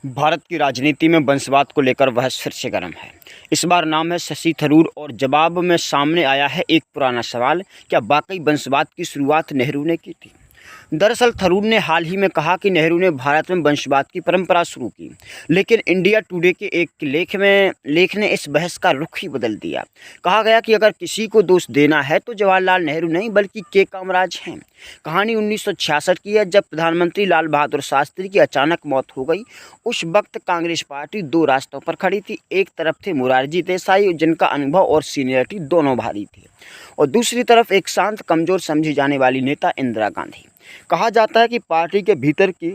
भारत की राजनीति में वंशवाद को लेकर बहस फिर से गर्म है। इस बार नाम है शशि थरूर और जवाब में सामने आया है एक पुराना सवाल, क्या वाकई वंशवाद की शुरुआत नेहरू ने की थी? दरअसल थरूर ने हाल ही में कहा कि नेहरू ने भारत में वंशवाद की परंपरा शुरू की, लेकिन इंडिया टुडे के एक लेख ने इस बहस का रुख ही बदल दिया। कहा गया कि अगर किसी को दोष देना है तो जवाहरलाल नेहरू नहीं बल्कि के कामराज हैं। कहानी 1966 की है, जब प्रधानमंत्री लाल बहादुर शास्त्री की अचानक मौत हो गई। उस वक्त कांग्रेस पार्टी दो रास्तों पर खड़ी थी। एक तरफ थे मोरारजी देसाई, जिनका अनुभव और सीनियरिटी दोनों भारी थी, और दूसरी तरफ एक शांत कमजोर समझी जाने वाली नेता इंदिरा गांधी। कहा जाता है कि पार्टी के भीतर की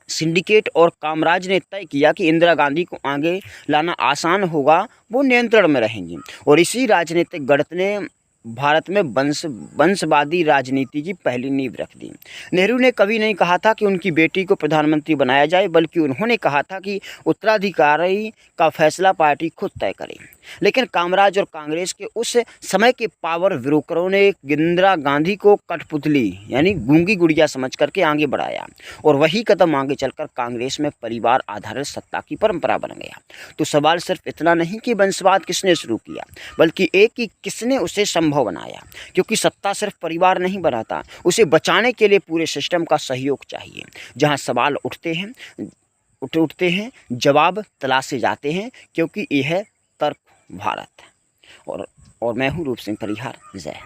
सिंडिकेट और कामराज ने तय किया कि इंदिरा गांधी को आगे लाना आसान होगा, वो नियंत्रण में रहेंगी, और इसी राजनीतिक गणित ने भारत में वंशवादी राजनीति की पहली नींव रख दी। नेहरू ने कभी नहीं कहा था कि उनकी बेटी को प्रधानमंत्री बनाया जाए, बल्कि उन्होंने कहा था कि उत्तराधिकारी का फैसला पार्टी खुद तय करे। लेकिन कामराज और कांग्रेस के उस समय के पावर ब्रोकरों ने इंदिरा गांधी को कठपुतली यानी गूंगी गुड़िया समझ करके आगे बढ़ाया, और वही कदम आगे चलकर कांग्रेस में परिवार आधारित सत्ता की परंपरा बन गया। तो सवाल सिर्फ इतना नहीं कि वंशवाद किसने शुरू किया, बल्कि एक कि किसने उसे संभव बनाया, क्योंकि सत्ता सिर्फ परिवार नहीं बनाता, उसे बचाने के लिए पूरे सिस्टम का सहयोग चाहिए। जहां सवाल उठते हैं, जवाब तलाशे जाते हैं, क्योंकि यह तर्क भारत। और मैं हूँ रूप सिंह परिहार। जय।